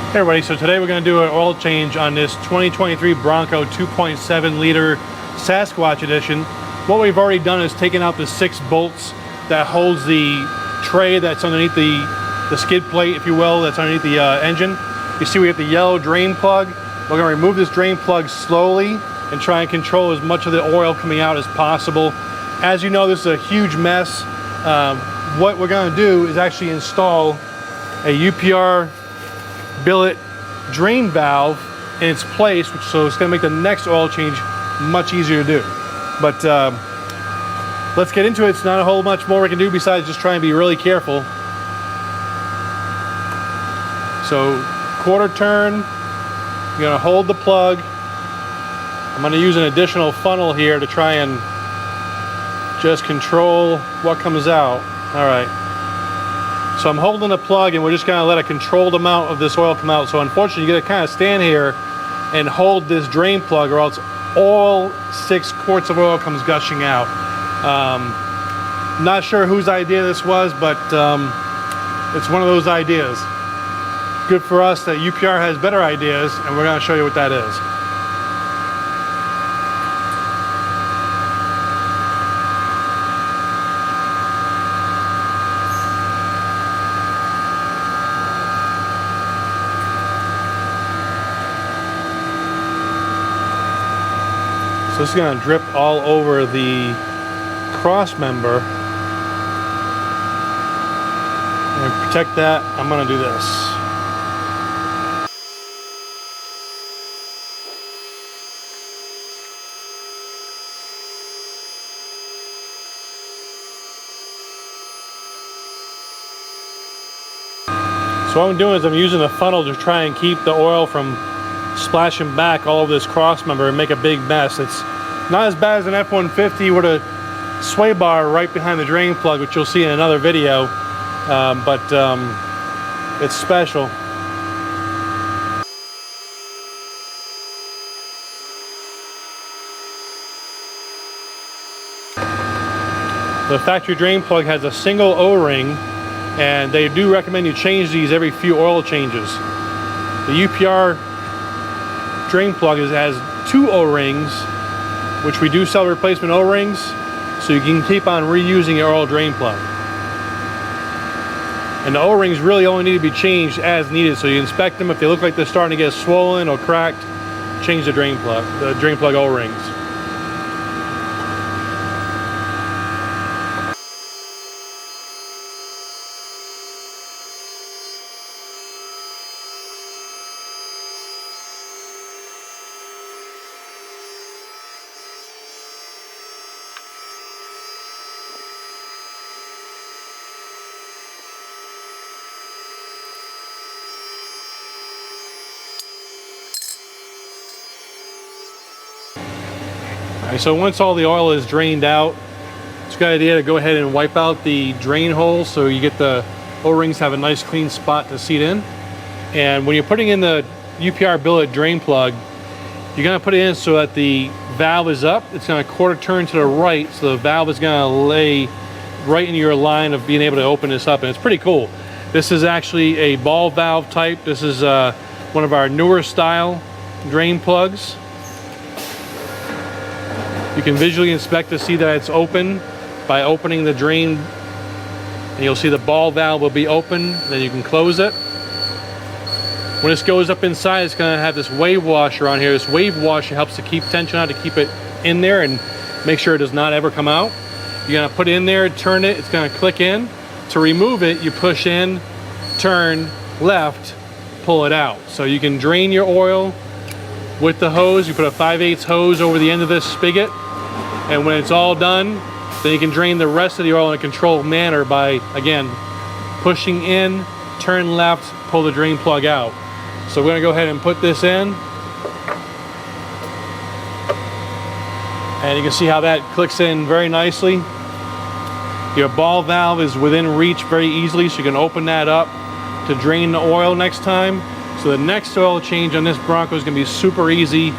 Hey everybody, so today we're going to do an oil change on this 2023 Bronco 2.7 liter Sasquatch edition. What we've already done is taken out the 6 bolts that holds the tray that's underneath the skid plate, if you will, that's underneath the engine. You see we have the yellow drain plug. We're going to remove this drain plug slowly and try and control as much of the oil coming out as possible. As you know, this is a huge mess. What we're going to do is actually install a UPR billet drain valve in its place, so it's going to make the next oil change much easier to do. But let's get into it. It's not a whole much more we can do besides just try and be really careful. So quarter turn, you're going to hold the plug. I'm going to use an additional funnel here to try and just control what comes out. All right. So I'm holding the plug and we're just going to let a controlled amount of this oil come out. So unfortunately, you got to kind of stand here and hold this drain plug or else all 6 quarts of oil comes gushing out. Not sure whose idea this was, but it's one of those ideas. Good for us that UPR has better ideas, and we're going to show you what that is. So this is going to drip all over the cross member. And to protect that, I'm going to do this. So what I'm doing is I'm using a funnel to try and keep the oil from splashing back all over this cross member and make a big mess. It's not as bad as an F-150 with a sway bar right behind the drain plug, which you'll see in another video, but it's special. The factory drain plug has a single O-ring, and they do recommend you change these every few oil changes. The UPR drain plug has 2 O-rings, which we do sell replacement O-rings, so you can keep on reusing your oil drain plug. And the O-rings really only need to be changed as needed, so you inspect them. If they look like they're starting to get swollen or cracked, change the drain plug O-rings. Alright, so once all the oil is drained out, it's a good idea to go ahead and wipe out the drain holes so you get the O-rings have a nice clean spot to seat in. And when you're putting in the UPR billet drain plug, you're going to put it in so that the valve is up. It's going to quarter turn to the right, so the valve is going to lay right in your line of being able to open this up, and it's pretty cool. This is actually a ball valve type. This is one of our newer style drain plugs. You can visually inspect to see that it's open by opening the drain, and you'll see the ball valve will be open, then you can close it. When this goes up inside, it's going to have this wave washer on here. This wave washer helps to keep tension out, to keep it in there and make sure it does not ever come out. You're going to put it in there, turn it, it's going to click in. To remove it, you push in, turn, left, pull it out. So you can drain your oil with the hose. You put a 5/8 hose over the end of this spigot, and when it's all done, then you can drain the rest of the oil in a controlled manner by, again, pushing in, turn left, pull the drain plug out. So we're going to go ahead and put this in, and you can see how that clicks in very nicely. Your ball valve is within reach very easily, so you can open that up to drain the oil next time. So the next oil change on this Bronco is going to be super easy.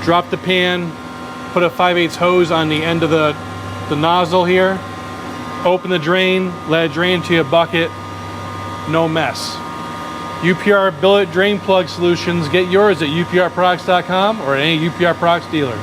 Drop the pan, put a 5/8 hose on the end of the nozzle here, open the drain, let it drain to your bucket, no mess. UPR billet drain plug solutions. Get yours at uprproducts.com or any UPR products dealer.